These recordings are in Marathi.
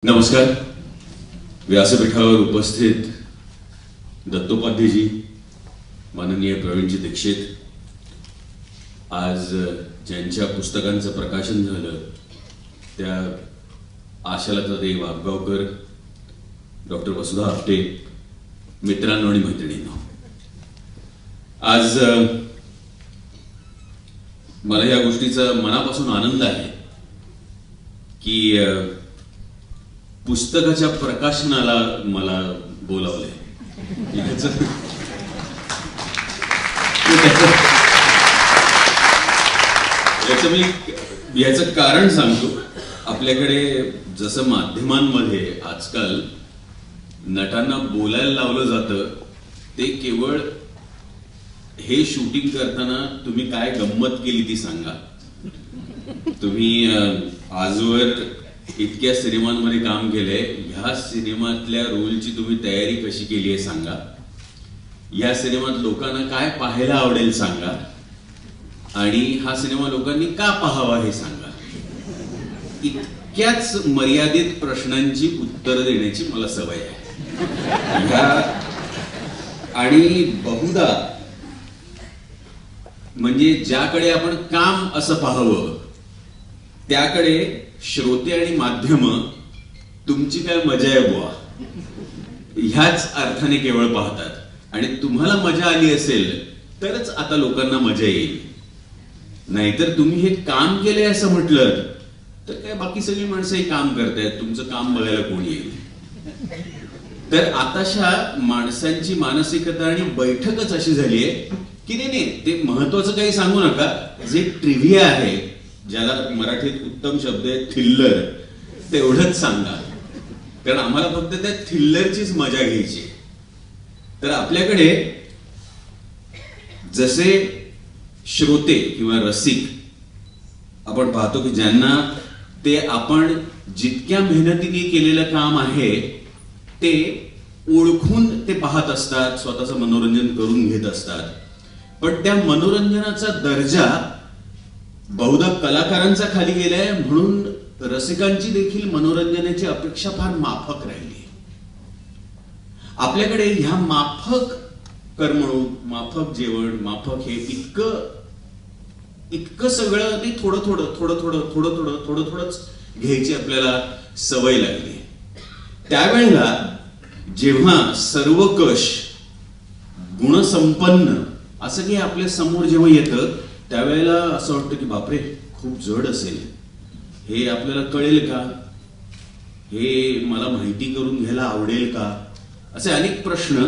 नमस्कार. व्यासपीठावर उपस्थित दत्तोपाध्यायजी, माननीय प्रवीणजी दीक्षित, आज ज्यांच्या पुस्तकांचं प्रकाशन झालं त्या आशालताताई वाघगावकर, डॉक्टर वसुधा आपटे, मित्रांनो आणि मैत्रिणींनो, आज मला या गोष्टीचा मनापासून आनंद आहे की पुस्तकाच्या प्रकाशनाला मला बोलावलंय. याचं कारण सांगतो. आपल्याकडे जसं माध्यमांमध्ये आजकाल नटांना बोलायला लावलं जातं ते केवळ हे शूटिंग करताना तुम्ही काय गंमत केली ती सांगा, तुम्ही आजवर इतक्या सिनेमांमध्ये काम केलंय, ह्या सिनेमातल्या रोलची तुम्ही तयारी कशी केली आहे सांगा, या सिनेमात लोकांना काय पाहायला आवडेल सांगा, आणि हा सिनेमा लोकांनी का पाहावा हे सांगा. इतक्याच मर्यादित प्रश्नांची उत्तरं देण्याची मला सवय आहे. आणि बहुधा म्हणजे ज्याकडे आपण काम असं पाहावं त्याकडे श्रोते आणि माध्यम तुमची काय मजा आहे बुवा ह्याच अर्थाने केवळ पाहतात. आणि तुम्हाला मजा आली असेल तरच आता लोकांना मजा येईल, नाहीतर तुम्ही हे काम केलंय असं म्हटलं तर काय बाकी सगळी माणसं हे काम करतायत, तुमचं काम बघायला कोण येईल. तर आताशा माणसांची मानसिकता आणि बैठकच अशी झाली आहे की नाही, ते महत्वाचं काही सांगू नका, जे ट्रिव्हिया आहे, ज्याला मराठीत उत्तम शब्द आहे थिल्लर, तेवढंच सांगा, कारण आम्हाला फक्त त्या थिल्लरचीच मजा घ्यायची. तर आपल्याकडे जसे श्रोते किंवा रसिक आपण पाहतो की ज्यांना ते आपण जितक्या मेहनतीने केलेलं काम आहे ते ओळखून ते पाहत असतात, स्वतःचं मनोरंजन करून घेत असतात, पण त्या मनोरंजनाचा दर्जा बहुधा कलाकारांचा खाली गेलाय, म्हणून रसिकांची देखील मनोरंजनाची अपेक्षा फार माफक राहिली. आपल्याकडे ह्या माफक करमणूक, माफक जेवण, माफक हे इतकं सगळं ते थोडं थोडंच घ्यायची आपल्याला सवय लागली. त्यावेळेला जेव्हा सर्वकष गुणसंपन्न असं काही आपल्या समोर जेव्हा येतं त्यावेळेला असं वाटतं की बापरे खूप जड असेल, हे आपल्याला कळेल का, हे मला माहिती करून घ्यायला आवडेल का, असे अनेक प्रश्न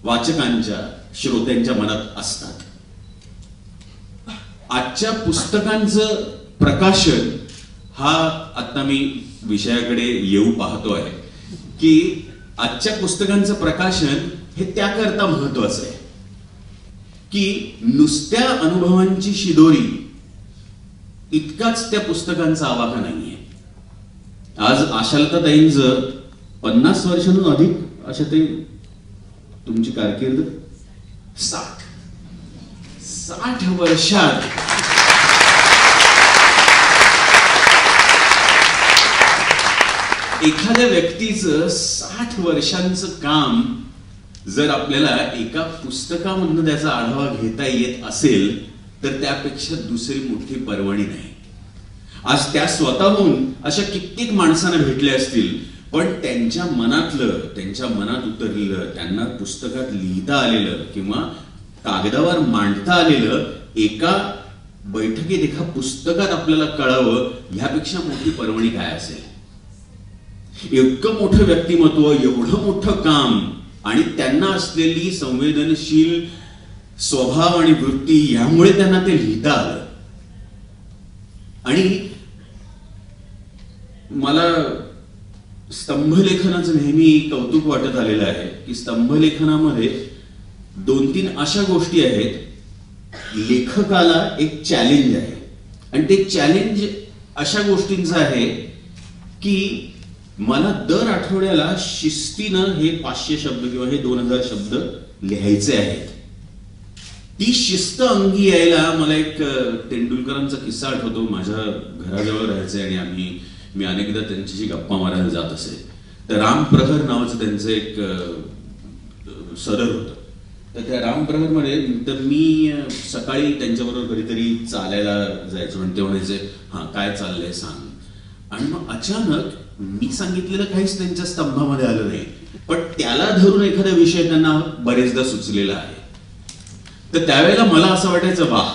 वाचकांच्या, श्रोत्यांच्या मनात असतात. आजच्या पुस्तकांचं प्रकाशन हा आता मी विषयाकडे येऊ पाहतो आहे की आजच्या पुस्तकांचं प्रकाशन हे त्याकरता महत्वाचं आहे की नुसत्या अनुभवांची शिदोरी इतकाच त्या पुस्तकांचा आवाका नाहीये. आज आशालताताईंचं 50 वर्षांहून अधिक अशा ते तुमची कारकीर्द 60 वर्षात एखाद्या व्यक्तीचं 60 वर्षांचं काम जर आपल्याला एका पुस्तकामधून त्याचा आढावा घेता येत असेल तर त्यापेक्षा दुसरी मोठी पर्वणी नाही. आज त्या स्वतःहून अशा कित्येक माणसांना भेटल्या असतील, पण त्यांच्या मनातलं, त्यांच्या मनात उतरलेलं, त्यांना पुस्तकात लिहिता आलेलं किंवा कागदावर मांडता आलेलं एका बैठकीत, एका पुस्तकात आपल्याला कळावं, ह्यापेक्षा मोठी पर्वणी काय असेल. इतकं मोठं व्यक्तिमत्व, एवढं मोठं काम, आणि त्यांना असलेली संवेदनशील स्वभाव आणि वृत्ती, यामुळे त्यांना ते लिहिता आलं. आणि मला स्तंभलेखनाचं नेहमी कौतुक वाटत आलेलं आहे की स्तंभलेखनामध्ये 2-3 अशा गोष्टी आहेत. लेखकाला एक चॅलेंज आहे, आणि ते चॅलेंज अशा गोष्टींचं आहे की मला दर आठवड्याला शिस्तीनं हे 500 शब्द किंवा हे 2000 शब्द लिहायचे आहेत. ती शिस्त अंगी यायला मला एक तेंडुलकरांचा किस्सा आठवतो. माझ्या घराजवळ राहायचे आणि आम्ही मी अनेकदा त्यांच्याशी गप्पा मारायला जात असे. तर रामप्रहर नावाचं त्यांचं एक सदर होतं. तर त्या रामप्रहरमध्ये तर मी सकाळी त्यांच्याबरोबर कधीतरी चालायला जायचो आणि ते म्हणायचे, हां काय चाललंय सांग. आणि मग अचानक मी सांगितलेलं काहीच त्यांच्या स्तंभामध्ये आलं नाही, पण त्याला धरून एखादा विषय त्यांना बरेचदा सुचलेला आहे. तर त्यावेळेला मला असं वाटायचं, वाह,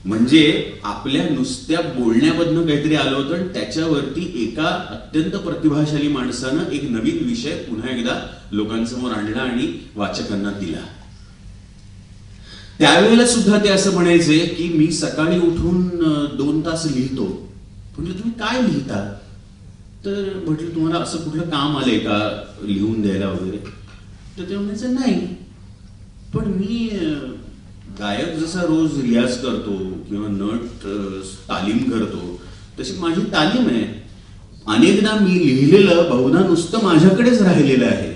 म्हणजे आपल्या नुसत्या बोलण्यामधनं काहीतरी आलं होतं आणि त्याच्यावरती एका अत्यंत प्रतिभाशाली माणसानं एक नवीन विषय पुन्हा एकदा लोकांसमोर आणला आणि वाचकांना दिला. त्यावेळेला सुद्धा ते असं म्हणायचे की मी सकाळी उठून 2 तास लिहितो. म्हटलं तुम्ही काय लिहिता? तर म्हटलं तुम्हाला असं कुठलं काम आलंय का लिहून द्यायला वगैरे? तर ते म्हणायचं नाही, पण मी गायक जसा रोज रियाज करतो किंवा नट तालीम करतो तशी माझी तालीम आहे. अनेकदा मी लिहिलेलं बहुधा नुसतं माझ्याकडेच राहिलेलं आहे,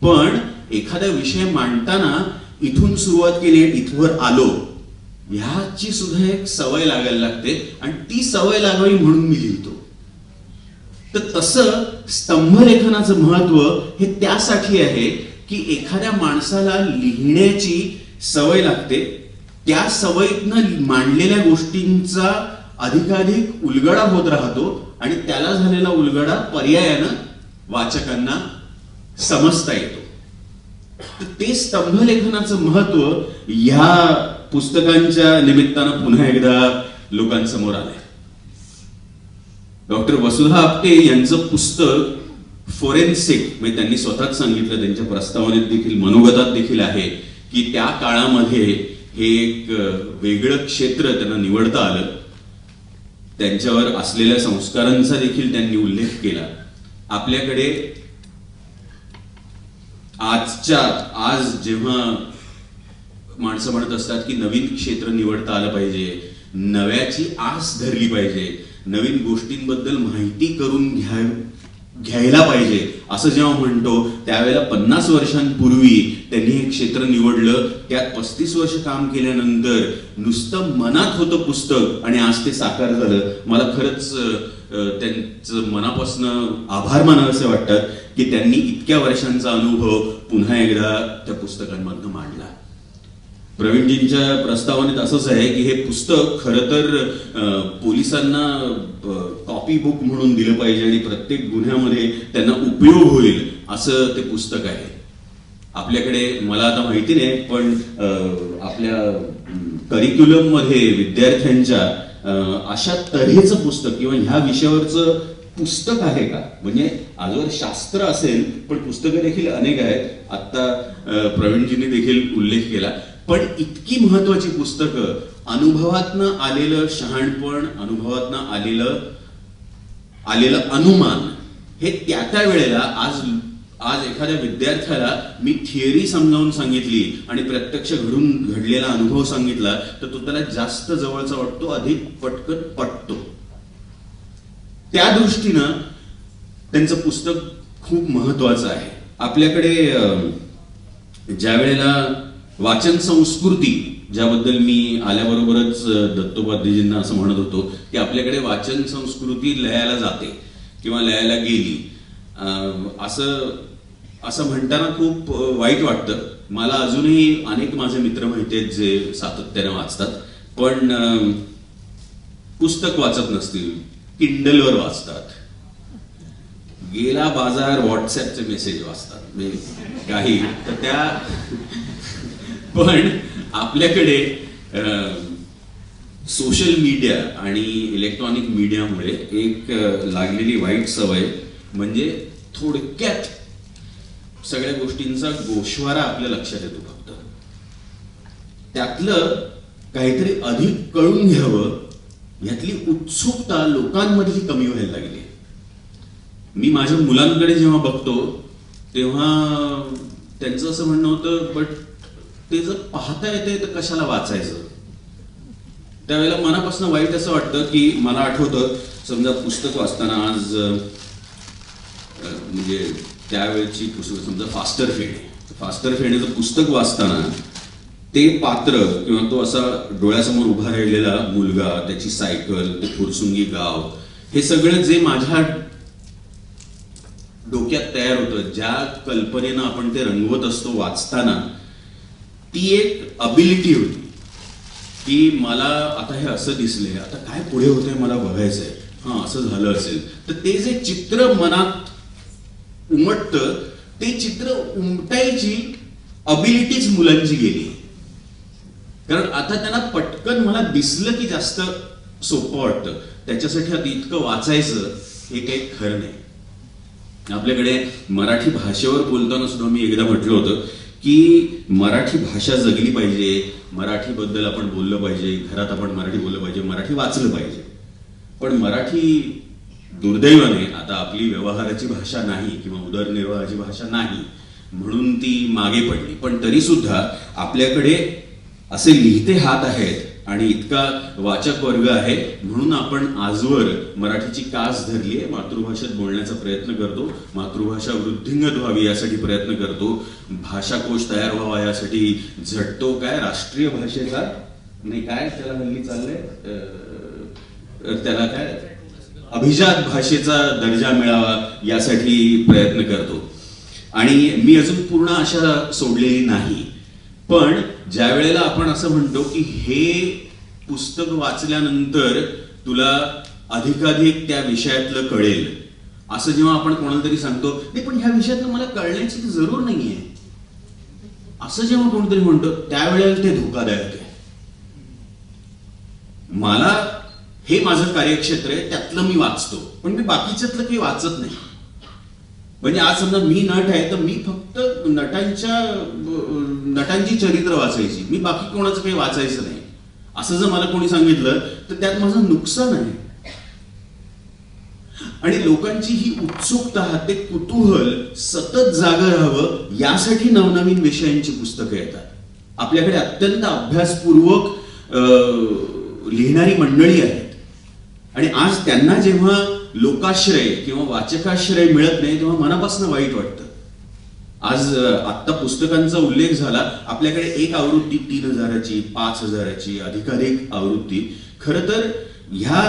पण एखादा विषय मांडताना इथून सुरुवात केली इथवर आलो ह्याची सुद्धा एक सवय लागायला लागते आणि ती सवय लागावी म्हणून मी लिहितो. तर तसं स्तंभलेखनाचं महत्व हे त्यासाठी आहे की एखाद्या माणसाला लिहिण्याची सवय लागते, त्या सवयीतनं मांडलेल्या गोष्टींचा अधिकाधिक उलगडा होत राहतो आणि त्याला झालेला उलगडा पर्यायानं वाचकांना समजता येतो. तर ते स्तंभलेखनाचं महत्व ह्या पुस्तकांच्या निमित्तानं पुन्हा एकदा लोकांसमोर आलंय. डॉक्टर वसुधा आपटे यांचं पुस्तक फोरेन्सिक, म्हणजे त्यांनी स्वतःच सांगितलं त्यांच्या प्रस्तावनेत देखील मनोगतात देखील आहे की त्या काळामध्ये हे एक वेगळं क्षेत्र त्यांना निवडता आलं. त्यांच्यावर असलेल्या संस्कारांचा देखील त्यांनी उल्लेख केला. आपल्याकडे आज जेव्हा माणसं म्हणत असतात की नवीन क्षेत्र निवडता आलं पाहिजे, नव्याची आस धरली पाहिजे, नवीन गोष्टींबद्दल माहिती करून घ्यायला पाहिजे असं जेव्हा म्हणतो त्यावेळेला 50 वर्षांपूर्वी त्यांनी हे क्षेत्र निवडलं. त्यात 35 वर्ष काम केल्यानंतर नुसतं मनात होतं पुस्तक आणि आज ते साकार झालं. मला खरंच त्यांचं मनापासून आभार मानावेसे वाटतात की त्यांनी इतक्या वर्षांचा अनुभव पुन्हा एकदा त्या पुस्तकांमधनं मांडला. प्रवीणजींच्या प्रस्तावनेत असंच आहे की हे पुस्तक खरं तर पोलिसांना कॉपी बुक म्हणून दिलं पाहिजे आणि प्रत्येक गुन्ह्यामध्ये त्यांना उपयोग होईल असं ते पुस्तक आहे. आपल्याकडे मला आता माहिती नाही, पण आपल्या करिक्युलम मध्ये विद्यार्थ्यांच्या अशा तऱ्हेचं पुस्तक किंवा ह्या विषयावरचं पुस्तक आहे का? म्हणजे आजवर शास्त्र असेल पण पुस्तकं देखील अनेक आहेत. आता प्रवीणजींनी देखील उल्लेख केला, पण इतकी महत्वाची पुस्तकं, अनुभवातनं आलेलं शहाणपण, अनुभवातनं आलेलं अनुमान, हे त्या वेळेला आज एखाद्या विद्यार्थ्याला मी थिअरी समजावून सांगितली आणि प्रत्यक्ष घडलेला अनुभव सांगितला तर तो त्याला जास्त जवळचा वाटतो, अधिक पटकन पटतो. त्या दृष्टीनं त्यांचं पुस्तक खूप महत्वाचं आहे. आपल्याकडे ज्या वेळेला वाचन संस्कृती, ज्याबद्दल मी आल्याबरोबरच दत्तोपाध्यायजींना असं म्हणत होतो की आपल्याकडे वाचन संस्कृती लयाला जाते किंवा लयाला गेली, असं म्हणताना खूप वाईट वाटतं. मला अजूनही अनेक माझे मित्र माहिती आहेत जे सातत्याने वाचतात, पण पुस्तक वाचत नसतील, किंडलवर वाचतात, गेला बाजार व्हॉट्सअपचे मेसेज वाचतात, काही तर त्या. पण आपल्याकडे सोशल मीडिया आणि इलेक्ट्रॉनिक मीडियामुळे एक लागलेली वाईट सवय म्हणजे थोडक्यात सगळ्या गोष्टींचा गोषवारा आपल्या लक्षात येतो. फक्त त्यातलं काहीतरी अधिक कळून घ्यावं यातली उत्सुकता लोकांमध्येही कमी व्हायला लागली. मी माझ्या मुलांकडे जेव्हा बघतो तेव्हा त्यांचं असं म्हणणं होतं, बट ते जर पाहता येते तर कशाला वाचायचं. त्यावेळेला मनापासून वाईट असं वाटतं की मला आठवतं समजा पुस्तक वाचताना आज म्हणजे त्यावेळेची पुस्तक समजा फास्टर फेणेचं पुस्तक वाचताना ते पात्र किंवा तो असा डोळ्यासमोर उभा राहिलेला मुलगा, त्याची सायकल, ते फुरसुंगी गाव, हे सगळं जे माझ्या डोक्यात तयार होतं, ज्या कल्पनेनं आपण ते रंगवत असतो वाचताना, ती एक अबिलिटी होती की मला आता हे असं दिसलंय, आता काय पुढे होतंय मला बघायचंय, हा असं झालं असेल तर ते जे चित्र मनात उमटतं, ते चित्र उमटायची अबिलिटीच मुलांची गेली. कारण आता त्यांना पटकन मला दिसलं की जास्त सोपं वाटतं, त्याच्यासाठी आता इतकं वाचायचं हे काही खरं नाही. आपल्याकडे मराठी भाषेवर बोलताना सुद्धा मी एकदा म्हटलं होतं की मराठी भाषा जगली पाहिजे, मराठीबद्दल आपण बोललं पाहिजे, घरात आपण मराठी बोललं पाहिजे, मराठी वाचलं पाहिजे. पण मराठी दुर्दैवाने आता आपली व्यवहाराची भाषा नाही किंवा उदरनिर्वाहाची भाषा नाही म्हणून ती मागे पडली. पण तरी सुद्धा आपल्याकडे असे लिहिते हात आहेत आणि इतका वाचक वर्ग आहे म्हणून आपण आजवर मराठीची कास धरली आहे, मातृभाषेत बोलण्याचा प्रयत्न करतो, मातृभाषा वृद्धिंगत व्हावी यासाठी प्रयत्न करतो, भाषाकोश तयार व्हावा यासाठी झटतो. काय राष्ट्रीय भाषेचा नाही, काय त्याला हल्ली चाललंय, त्याला काय अभिजात भाषेचा दर्जा मिळावा यासाठी प्रयत्न करतो. आणि मी अजून पूर्ण आशा सोडलेली नाही. पण ज्या वेळेला आपण असं म्हणतो की हे पुस्तक वाचल्यानंतर तुला अधिकाधिक त्या विषयातलं कळेल, असं जेव्हा आपण कोणाला तरी सांगतो, नाही पण ह्या विषयातलं मला कळण्याची जरूर नाहीये, असं जेव्हा कोणतरी म्हणतो त्यावेळेला ते धोकादायक आहे. मला हे माझं कार्यक्षेत्र आहे, त्यातलं मी वाचतो, पण मी बाकीच्यातलं काही वाचत नाही. म्हणजे आज समजा मी नट आहे तर मी फक्त नटांची चरित्र वाचायची, मी बाकी कोणाचं काही वाचायचं नाही, असं जर मला कोणी सांगितलं तर त्यात माझं नुकसान आहे. आणि लोकांची ही उत्सुकता, ते कुतूहल सतत जागं राहावं यासाठी नवनवीन विषयांची पुस्तकं येतात. आपल्याकडे अत्यंत अभ्यासपूर्वक लिहिणारी मंडळी आहेत आणि आज त्यांना जेव्हा लोकाश्रय किंवा वाचकाश्रय मिळत नाही तेव्हा मनापासून वाईट वाटतं. आज आत्ता पुस्तकांचा उल्लेख झाला, आपल्याकडे एक आवृत्ती 3,000ची, 5,000ची, अधिकाधिक आवृत्ती. खरं तर ह्या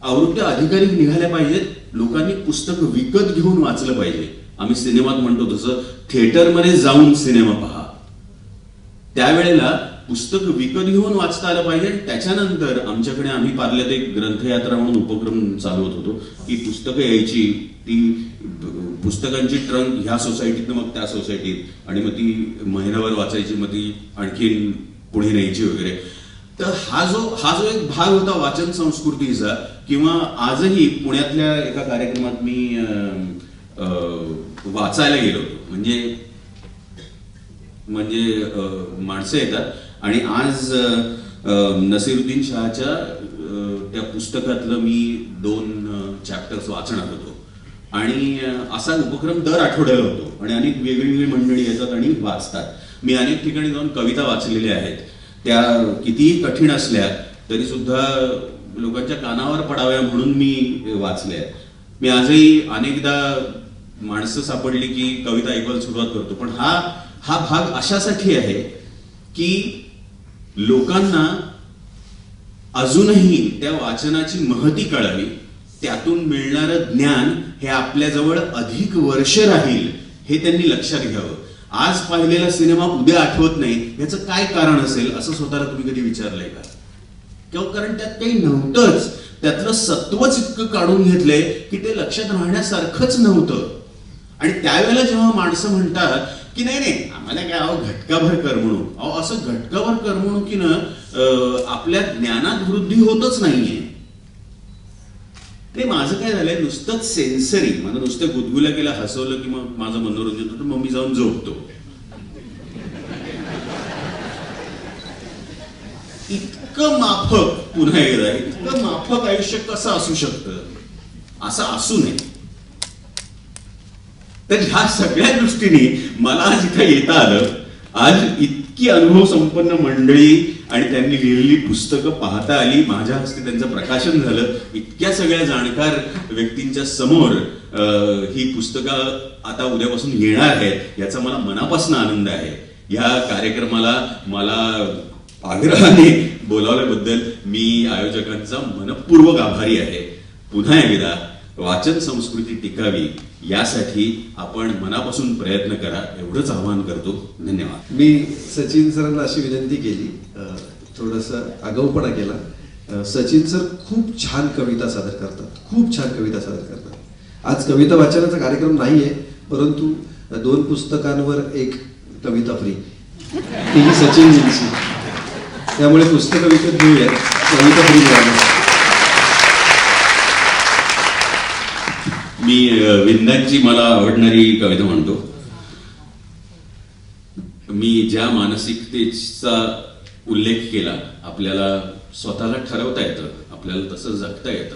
आवृत्त्या अधिकाधिक निघाल्या पाहिजेत. लोकांनी पुस्तक विकत घेऊन वाचलं पाहिजे. आम्ही सिनेमात म्हणतो तसं थिएटरमध्ये जाऊन सिनेमा पहा, त्यावेळेला पुस्तक विकत घेऊन वाचता आलं पाहिजे. त्याच्यानंतर आमच्याकडे आम्ही पार्ल्यात एक ग्रंथयात्रा म्हणून उपक्रम चालवत होतो की पुस्तकं यायची, ती पुस्तकांची ट्रंक ह्या सोसायटीतनं मग त्या सोसायटीत, आणि मग ती महिनाभर वाचायची, मग ती आणखीन पुढे न्यायची वगैरे. तर हा जो एक भाग होता वाचन संस्कृतीचा. किंवा आजही पुण्यातल्या एका कार्यक्रमात मी वाचायला गेलो होतो. म्हणजे माणसं येतात आणि आज नसीरुद्दीन शहाच्या त्या पुस्तकातलं मी 2 चॅप्टर्स वाचणार होतो आणि असा उपक्रम दर आठवड्याला होतो आणि अनेक वेगवेगळी मंडळी येतात आणि वाचतात. मी अनेक ठिकाणी जाऊन कविता वाचलेल्या आहेत, त्या कितीही कठीण असल्या तरी सुद्धा लोकांच्या कानावर पडाव्या म्हणून मी वाचल्या. मी आजही अनेकदा माणसं सापडली की कविता ऐकायला सुरुवात करतो. पण हा भाग अशासाठी आहे की लोकांना अजूनही त्या वाचनाची महती कळावी, त्यातून मिळणारं ज्ञान हे आपल्याजवळ अधिक वर्ष राहील हे त्यांनी लक्षात घ्यावं. आज पाहिलेला सिनेमा उद्या आठवत नाही याचं काय कारण असेल असं स्वतःला तुम्ही कधी विचारलंय का? किंवा कारण त्यात काही नव्हतंच, त्यातलं सत्वच इतकं काढून घेतलंय की ते लक्षात राहण्यासारखंच नव्हतं. आणि त्यावेळेला जेव्हा माणसं म्हणतात की नाही आम्हाला काय घटकाभर करमणूक, असं घटकाभर करमणुकीनं आपल्या ज्ञानात वृद्धी होतच नाहीये. ते माझं काय झालंय, नुसतंच सेन्सरी, मला नुसतं गुदगुल्या केला, हसवलं की मग माझं मनोरंजन होतं, मग मी जाऊन झोपतो. इतकं माफक, पुन्हा एकदा इतकं माफक आयुष्य कसं असू शकतं? असं असू नये. तर ह्या सगळ्या दृष्टीने मला आज इथं येता आलं. आज इतकी अनुभव संपन्न मंडळी आणि त्यांनी लिहिलेली पुस्तकं पाहता आली, माझ्या हस्ते त्यांचं प्रकाशन झालं. इतक्या सगळ्या जाणकार व्यक्तींच्या समोर ही पुस्तकं आता उद्यापासून येणार आहेत याचा मला मनापासून आनंद आहे. या कार्यक्रमाला मला आग्रहाने बोलावल्याबद्दल मी आयोजकांचा मनपूर्वक आभारी आहे. पुन्हा एकदा वाचन संस्कृती टिकावी यासाठी आपण मनापासून प्रयत्न करा एवढंच आवाहन करतो. धन्यवाद. मी सचिन सरांना अशी विनंती केली, थोडंसं आगाऊपणा केला. सचिन सर खूप छान कविता सादर करतात, खूप छान कविता सादर करतात. आज कविता वाचनाचा कार्यक्रम नाहीये, परंतु 2 पुस्तकांवर 1 कविता फ्री, तीही सचिनजींची. त्यामुळे पुस्तकं विकत घेऊया, कविता फ्री मिळाली. मी विंदांची मला आवडणारी कविता म्हणतो. मी ज्या मानसिकतेचा उल्लेख केला, आपल्याला स्वतःला ठरवता येतं, आपल्याला तसं जगता येतं,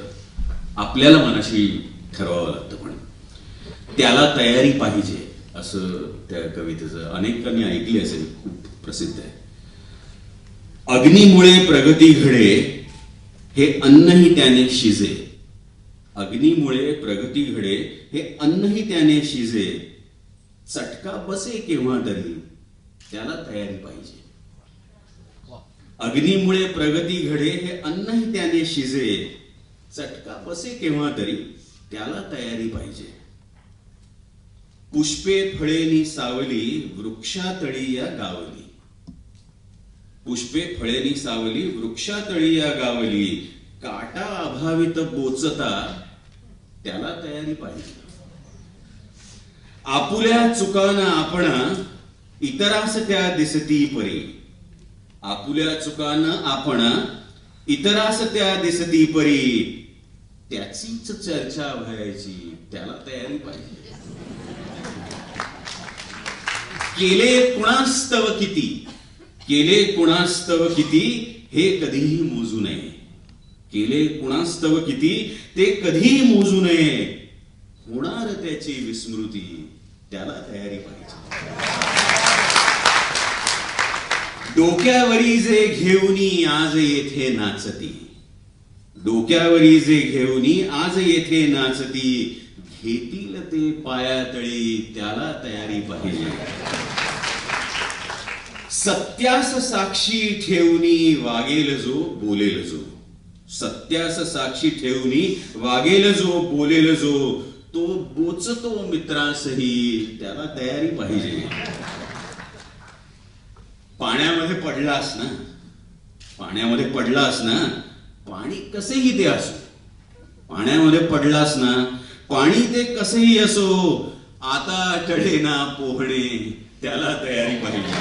आपल्याला मनाशी ठरवावं लागतं, पण त्याला तयारी पाहिजे असं त्या कवितेचं अनेकांनी ऐकली असेल, खूप प्रसिद्ध आहे. अग्नीमुळे प्रगती घडे हे अन्नही त्याने शिजे, अग्नीमुळे प्रगती घडे हे अन्नही त्याने शिजे, चटका बसे केव्हा तरी त्याला तयारी पाहिजे. अग्नीमुळे प्रगती घडे हे अन्नही त्याने शिजे, चटका बसे केव्हा तरी त्याला तयारी पाहिजे. पुष्पे फळेनी सावली वृक्षातळी या गावली, पुष्पे फळेनी सावली वृक्षातळी या गावली, काटा अभावित बोचता त्याला तयारी पाहिजे. आपुल्या चुकांना आपण इतरास त्या दिसती परी, आपुल्या चुकांना आपण इतरास त्या दिसती परी, त्याचीच चर्चा व्हायची त्याला तयारी पाहिजे. केले कुणास्तव किती, केले कुणास्तव किती हे कधीही मोजू नये, केले कुणास्तव किती ते कधीही मोजू नये, होणार त्याची विस्मृती त्याला तयारी पाहिजे. डोक्यावरी जे घेऊनी आज येथे नाचती, डोक्यावरी जे घेऊनी आज येथे नाचती, घेतील ते पायातळी त्याला तयारी पाहिजे. सत्यास साक्षी ठेवणी वागेल जो बोलेल जो, सत्यास साक्षी ठेवणी वागेल जो बोलेल जो, तो बोचतो मित्रासही त्याला तयारी पाहिजे. पाण्यामध्ये पडलास ना, पाण्यामध्ये पडलास ना, पाणी कसेही ते असो, पाण्यामध्ये पडलास ना, पाणी ते कसेही असो, आता टळे ना पोहणे त्याला तयारी पाहिजे.